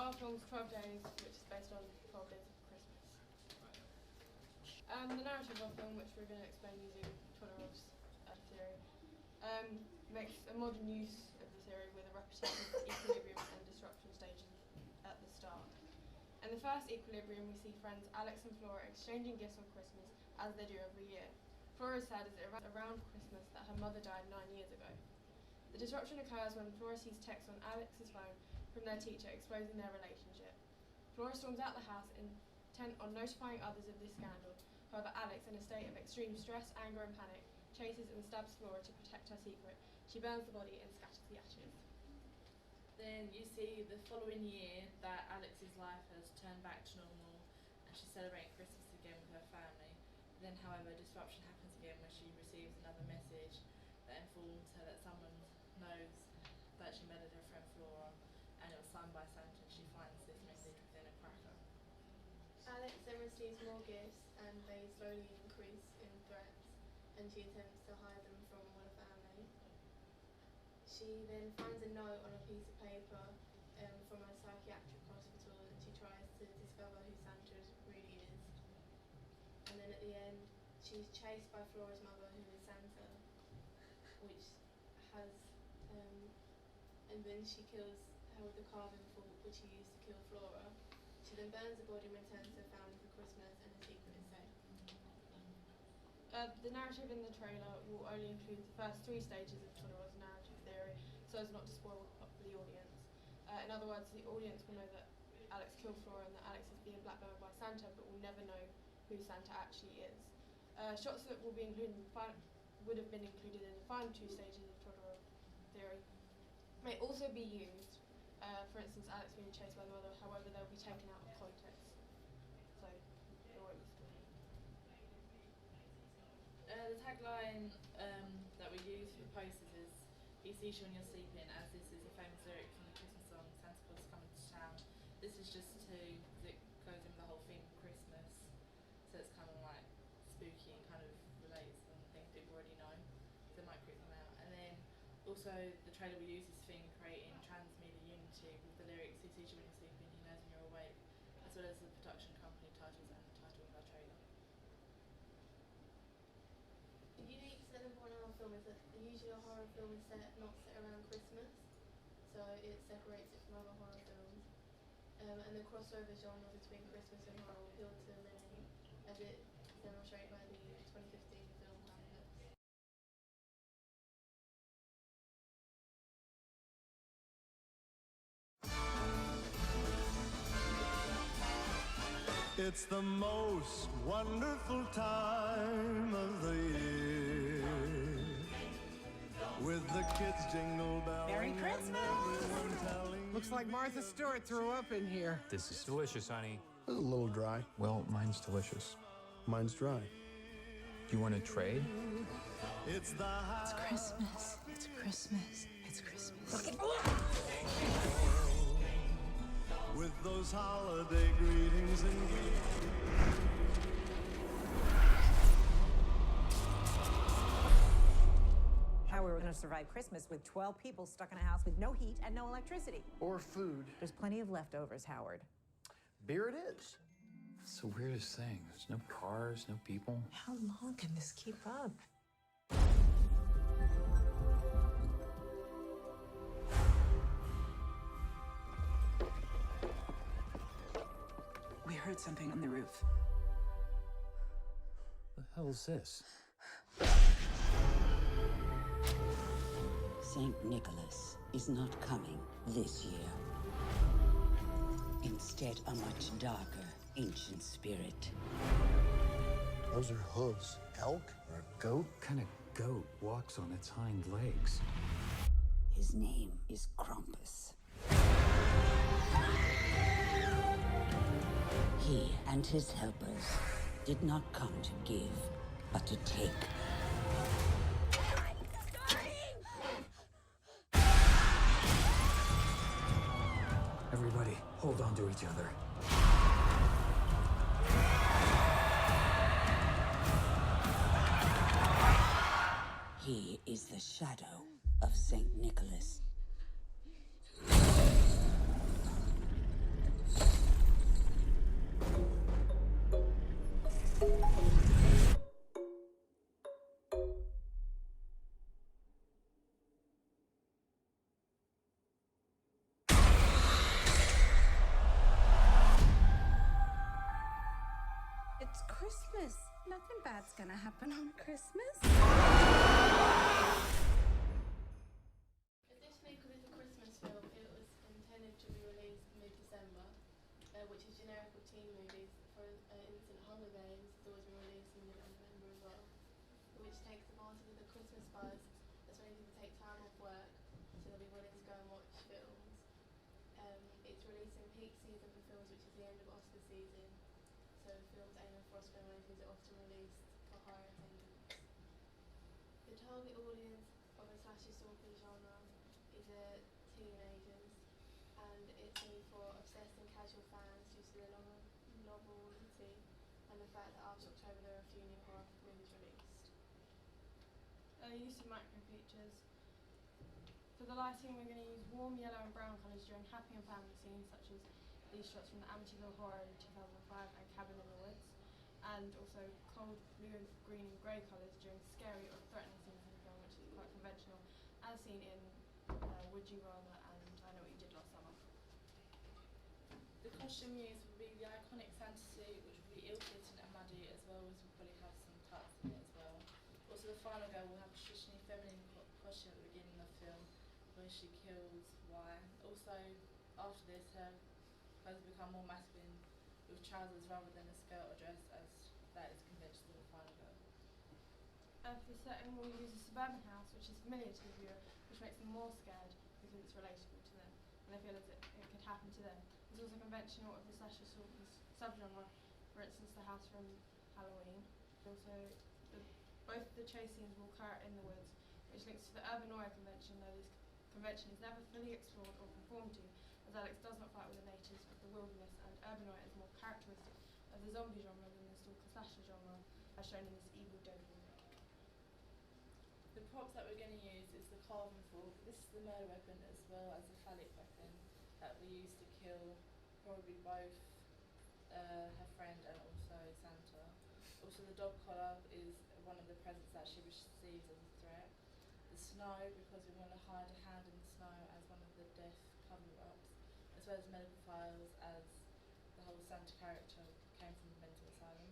our film's 12 Days, which is based on 12 Days of Christmas. The narrative of our film, which we're going to explain using Todorov's theory, makes a modern use of the theory with a repetition of equilibrium and disruption stages at the start. In the first equilibrium, we see friends Alex and Flora exchanging gifts on Christmas, as they do every year. Flora is sad as it around Christmas that her mother died 9 years ago. The disruption occurs when Flora sees texts on Alex's phone from their teacher exposing their relationship. Flora storms out the house intent on notifying others of this scandal. However, Alex, in a state of extreme stress, anger and panic, chases and stabs Flora to protect her secret. She burns the body and scatters the ashes. Then you see the following year that Alex's life has turned back to normal and she's celebrating Christmas again with her family. Then, however, disruption happens again when she receives another message that informs her that someone knows that she murdered her friend Flora, and it was signed by Santa, and she finds this message within a cracker. Alex then receives more gifts and they slowly increase in threats, and she attempts to hide them from her family. She then finds a note on a piece of paper from a psychiatric hospital, and she tries to discover who Santa really is. And then at the end, she's chased by Flora's mother, who is Santa, which has, and then she kills her with the carving fork which he used to kill Flora. She then burns the body and returns to her family for Christmas, and the secret is safe. The narrative in the trailer will only include the first 3 stages of Todorov's narrative theory, so as not to spoil the audience. In other words, the audience will know that Alex killed Flora and that Alex is being blackmailed by Santa, but will never know who Santa actually is. Shots that will be included would have been included in the final 2 stages of Todorov theory may also be used. For instance, Alex being chased by the mother, however, they'll be taken out of context. So, it won't be spoiled. The tagline that we use for the posters is "He sees you when you're sleeping," as this is a famous lyric from the Christmas song "Santa Claus is Coming to Town." This is just it goes in with the whole theme of Christmas, so it's kind of like spooky and kind of relates to things people already know, so it might creep them out. And then also the trailer we use is theme creating transmedia unity with the lyrics "He sees you when you're sleeping, he knows when you're awake," as well as the production company titles and the title of our trailer. The unique selling point of our film is that usually a horror film is not set around Christmas, so it separates it from other horror films. And the crossover genre between Christmas and horror will appeal to many, as it is demonstrated by the 2015 film Hamlet. It's the most wonderful time of the year, with the kids jingle belling. Merry Christmas! And everyone telling Looks like Martha Stewart threw up in here. This is delicious, honey. A little dry. Well, mine's delicious. Mine's dry. Do you want to trade? it's the It's Christmas. It's Christmas. It's Christmas. with those holiday greetings and gifts. How we were going to survive Christmas with 12 people stuck in a house with no heat and no electricity. Or food. There's plenty of leftovers, Howard. Beer it is. It's the weirdest thing. There's no cars, no people. How long can this keep up? We heard something on the roof. The hell is this? Saint Nicholas is not coming this year. Instead, a much darker, ancient spirit. Those are hooves. Elk or a goat? What kind of goat walks on its hind legs? His name is Krampus. He and his helpers did not come to give, but to take. Everybody, hold on to each other. He is the shadow of Saint Nicholas. Christmas. Nothing bad's gonna happen on Christmas. Additionally, because it's a Christmas film, it was intended to be released mid-December, which is generic with teen movies. For instance, Hunger Games has always been released in November as well, which takes advantage of the Christmas buzz. That's when people take time off work, so they'll be willing to go and watch films. It's releasing peak season for films, which is the end of Oscar season. So films aiming for Oscar nominations are often released for higher attendance. The target audience of a slasher stalker genre is teenagers, and it's made for obsessed and casual fans due to the novelty and the fact that after October there are a few new horror movies released. Use of macro features. For the lighting, we're going to use warm yellow and brown colours during happy and family scenes, such as these shots from the Amityville Horror in 2005 and Cabin in the Woods, and also cold blue, green and grey colours during scary or threatening scenes in the film, which is quite conventional, as seen in Would You Rather and I Know What You Did Last Summer. The costume used will be the iconic Santa suit, which will be ill-fitting and muddy, as well as will probably have some tucks in it as well. Also, the final girl will have a traditionally feminine costume at the beginning of the film, where she kills Y. Also, after this, her clothes become more masculine, with trousers rather than a skirt or dress, as that is conventional in the final girl. For the setting, we'll use a suburban house, which is familiar to the viewer, which makes them more scared because it's relatable to them, and they feel as if it could happen to them. It's also conventional of the slasher subgenre, for instance, the house from Halloween. Also, both the chase scenes will occur in the woods, which links to the urban noir convention, though this convention is never fully explored or conformed to, as Alex does not fight with the natives of the wilderness, and urban noir is more characteristic of the zombie genre than the stalker slasher genre, as shown in this Evil Dead remake. The props that we're going to use is the carving fork. This is the murder weapon, as well as the phallic weapon that we used to kill probably both her friend and also Santa. Also, the dog collar is one of the presents that she receives as a threat. The snow, because we want to hide a hand in the snow as one of the death cover-ups, as well as medical files, as the whole Santa character came from the mental asylum.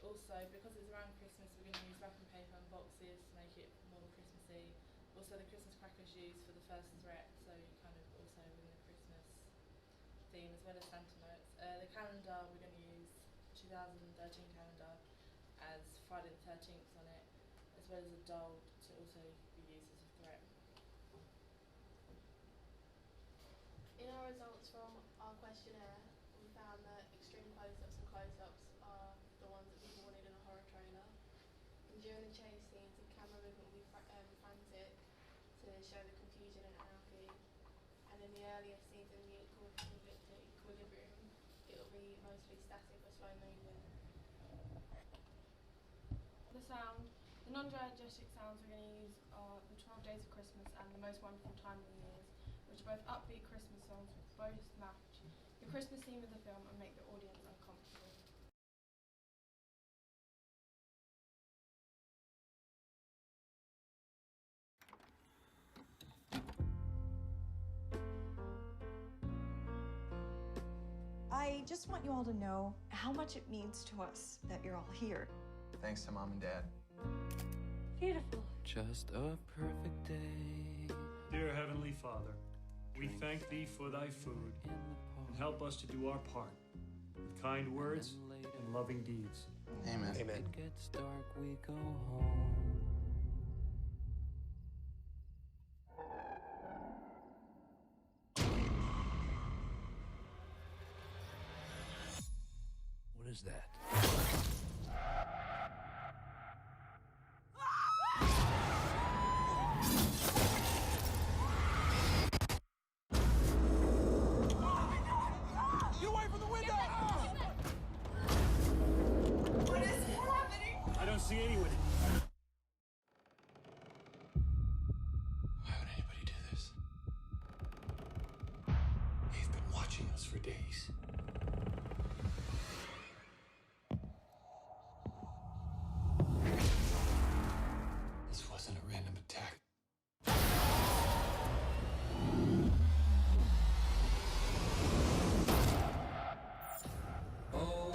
Also, because it's around Christmas, we're going to use wrapping paper and boxes to make it more Christmassy. Also, the Christmas crackers used for the first threat, so kind of also within the Christmas theme, as well as Santa notes. The calendar, we're going to use 2013 calendar as Friday the 13th on it, as well as a doll to also be used as a threat. In our results from our questionnaire, we found that extreme close-ups and close-ups are the ones that people wanted in a horror trailer. And during the chase scenes, the camera movement will be frantic to show the confusion and anarchy. And in the earlier scenes in the equilibrium, it will be mostly static or slow moving. The sound, the non-diegetic sounds we're going to use are the 12 Days of Christmas and The Most Wonderful Time of the Years, which are both upbeat Christmas songs which both match the Christmas theme of the film and make the audience uncomfortable. I just want you all to know how much it means to us that you're all here. Thanks to Mom and Dad. Beautiful. Just a perfect day. Dear Heavenly Father, we thank Thee for Thy food, and help us to do our part with kind words and loving deeds. Amen. Amen. It gets dark, we go home. What is that? Get away from the window! What is happening? I don't see anyone. Why would anybody do this? They've been watching us for days. This wasn't a random attack. Oh,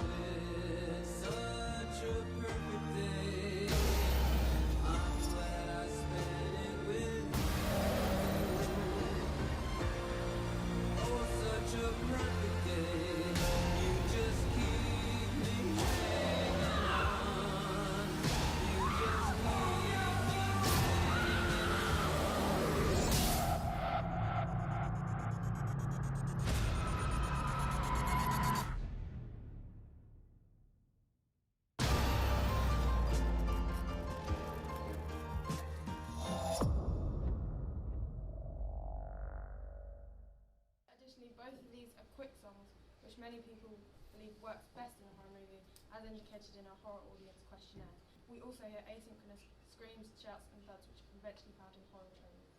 Both of these are quick songs, which many people believe works best in a horror movie, as indicated in our horror audience questionnaire. We also hear asynchronous screams, shouts and thuds, which are conventionally found in horror trailers.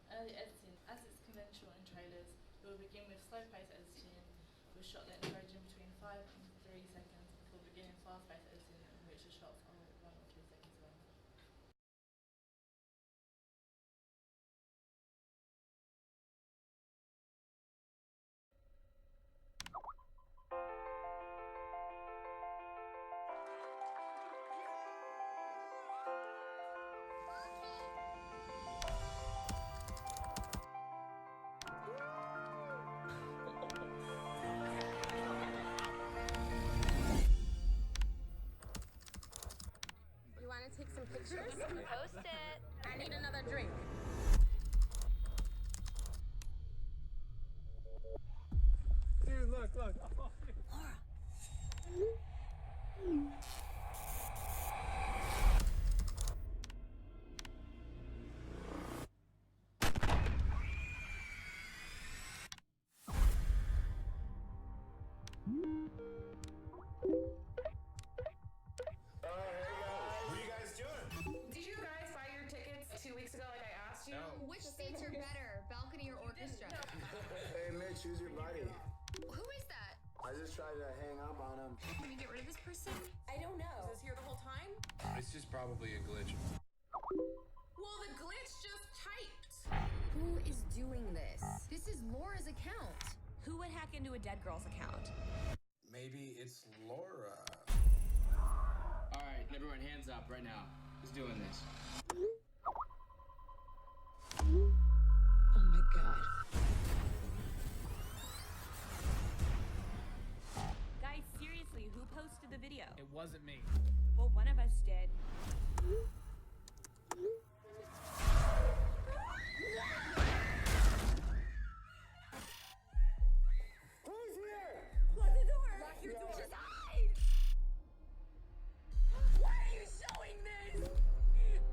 Early editing. As it's conventional in trailers, we will begin with slow-paced editing, with shot length ranging between 5 and 3 seconds, before beginning fast-paced editing, in which the shots are 1 or 2 seconds long. You want to take some pictures? Post it. I need another drink. Dude, look. Did you guys buy your tickets 2 weeks ago like I asked you? Which seats are better, balcony or orchestra? Hey, Mitch, who's your buddy? Who is that? I just tried to hang up on him. Can we get rid of this person? I don't know. Was this here the whole time? It's just probably a glitch. Well, the glitch just typed. Who is doing this? This is Laura's account. Who would hack into a dead girl's account? Maybe it's Laura. All right, everyone, hands up right now. Who's doing this? Oh my god. Guys, seriously, who posted the video? It wasn't me. Well, one of us did. Who's here? Lock the door! Lock your door! Just hide! Why are you showing this?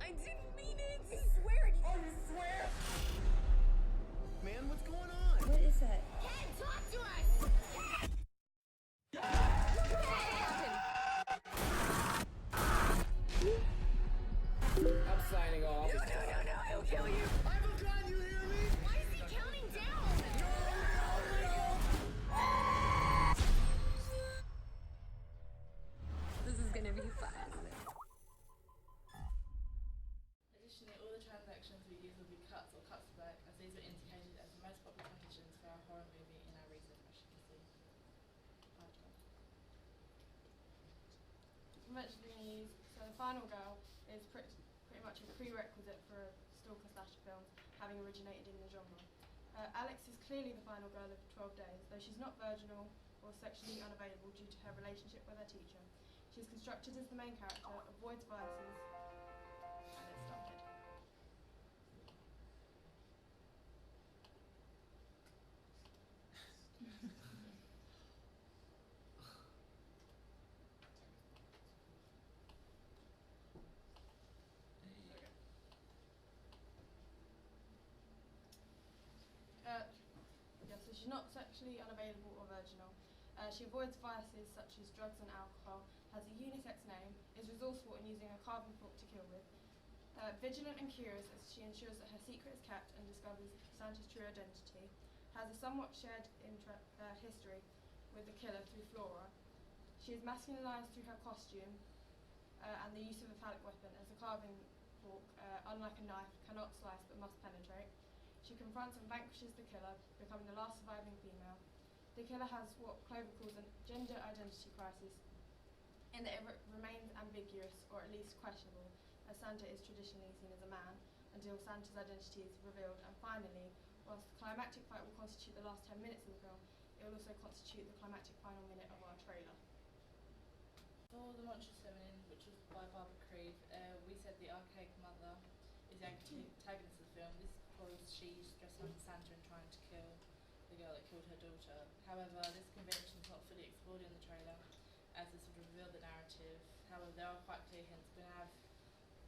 I didn't mean it! I swear it! Oh, you swear? Man, what's going on? What is that? Ken, talk to us! I'm signing off. No, I'll kill you! I have a gun, you hear me? Why is he counting down? This is gonna be fun. Additionally, all the transactions we use will be cuts or cuts to back, as these were indicated as the most popular conditions for our horror movie in our research, as you can see. Conventionally used, so the final girl is pretty much a prerequisite for stalker slasher films, having originated in the genre. Alex is clearly the final girl of 12 Days, though she's not virginal or sexually unavailable due to her relationship with her teacher. She is constructed as the main character, avoids vices, and is stunted. So she's not sexually unavailable or virginal. She avoids vices such as drugs and alcohol, has a unisex name, is resourceful in using a carving fork to kill with, vigilant and curious as she ensures that her secret is kept and discovers Santa's true identity, has a somewhat shared history with the killer through Flora. She is masculinized through her costume and the use of a phallic weapon, as a carving fork, unlike a knife, cannot slice but must penetrate. She confronts and vanquishes the killer, becoming the last surviving female. The killer has what Clover calls a gender identity crisis, in that it remains ambiguous, or at least questionable, as Santa is traditionally seen as a man, until Santa's identity is revealed. And finally, whilst the climactic fight will constitute the last 10 minutes of the film, it will also constitute the climactic final minute of our trailer. For The Monstrous Feminine, which was by Barbara Creed, we said the archaic mother is the antagonist of the film. This is because she's dressed up as Santa and trying to kill the girl that killed her daughter. However, this convention is not fully explored in the trailer, as this would reveal the narrative. However, there are quite clear hints. We're going to have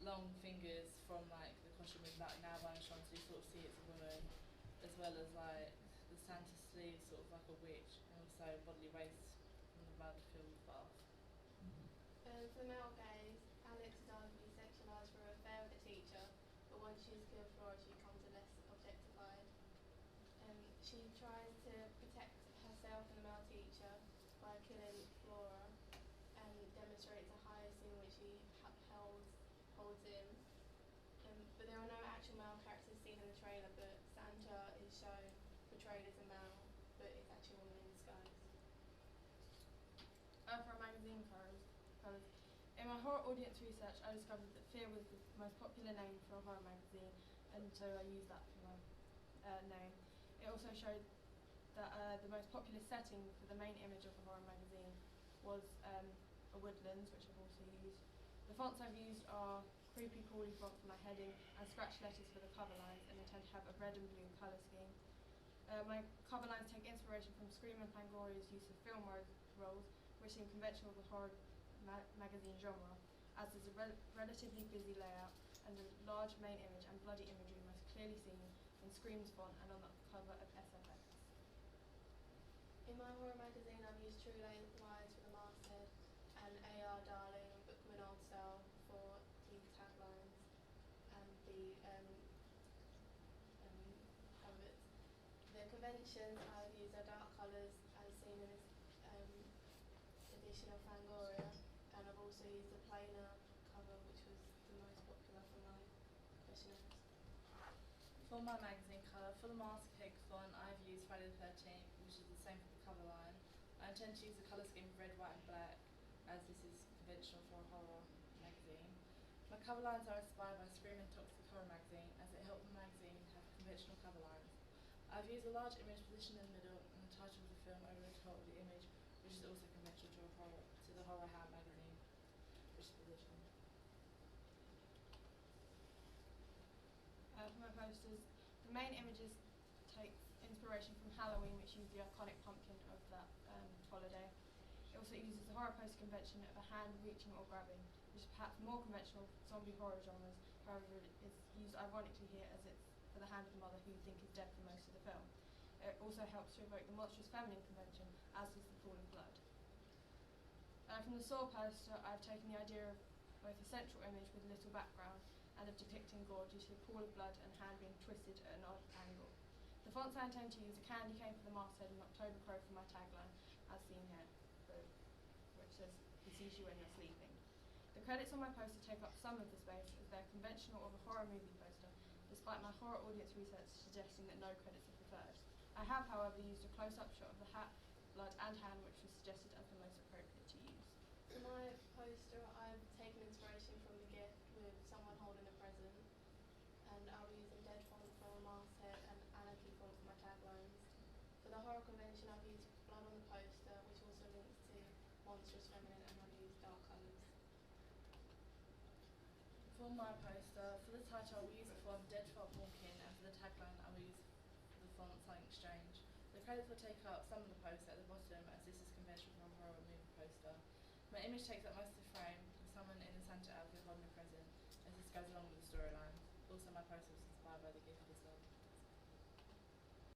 long fingers from like the costume with like nail varnish on, so you sort of see it's a woman. well as like the Santa sleeve, sort of like a witch, and also bodily waste from the mud-filled bath. For the male gaze, Alex is arguably sexualised for her affair with a teacher, but once she's killed Flora, she becomes less objectified. She tries to protect herself and the male teacher by killing Flora and demonstrates a high esteem which she holds in. But there are no actual male characters seen in the trailer, but Santa is portrayed as a male, but it's actually a woman in disguise. For magazine colours. In my horror audience research, I discovered that Fear was the most popular name for a horror magazine, and so I used that for my name. It also showed that the most popular setting for the main image of the horror magazine was a woodlands, which I've also used. The fonts I've used are creepy crawly font for my heading and scratch letters for the cover lines, and intend to have a red and blue colour scheme. My cover lines take inspiration from Scream and Fangoria's use of film rolls, which seem conventional with the horror magazine genre, as there's a relatively busy layout and the large main image and bloody imagery most clearly seen in Scream's font and on the cover of SFX. In my horror magazine, I've used True Lies for the masthead and A.R. Darling and Bookman Old Style for the taglines and the covers. The conventions I've used are dark colours as seen in this edition of Fangoria, and I've also used the plainer cover, which was the most popular for my questionnaires. For my magazine cover, for the mask pig font, I've used Friday the 13th, which is the same for the cover line. I intend to use the colour scheme red, white and black, as this is conventional for a horror magazine. My cover lines are inspired by Scream and Toxic Horror magazine, as it helped the magazine have conventional cover lines. I've used a large image positioned in the middle and the title of the film over the top of the image, which is also conventional to the Horror Hound magazine, which is positioned. For my posters, the main images take inspiration from Halloween, which used the iconic pumpkin of that holiday. It also uses the horror poster convention of a hand reaching or grabbing, which is perhaps more conventional for zombie horror genres. However, it is used ironically here as it's for the hand of the mother who you think is dead for most of the film. It also helps to evoke the monstrous feminine convention, as does the pool of blood. From the Saw poster, I've taken the idea of both a central image with little background and of depicting gore due to the pool of blood and hand being twisted at an odd angle. The fonts I intend to use are Candy Cane for the masthead and October Crow for my tagline, as seen here, which says, "He sees you when you're sleeping." The credits on my poster take up some of the space, as they're conventional of a horror movie poster, despite my horror audience research suggesting that no credits are preferred. I have, however, used a close-up shot of the hat, blood and hand, which was suggested as the most appropriate to use. For my poster, I've taken inspiration from The Gift with someone holding a present, and I'll be using Dead font for my masthead and Anarchy font for my taglines. For the horror convention, I've used blood on the poster, which also links to monstrous feminine, and I've used dark colours. For my poster, for the title I will use the font Dead Font Walking, and for the tagline I will use the font Silent Exchange. The credits will take up some of the poster at the bottom, as this is conventional for a horror movie poster. My image takes up most of the frame, with someone in a Santa outfit holding a present, as this goes along with the storyline. Also, my poster will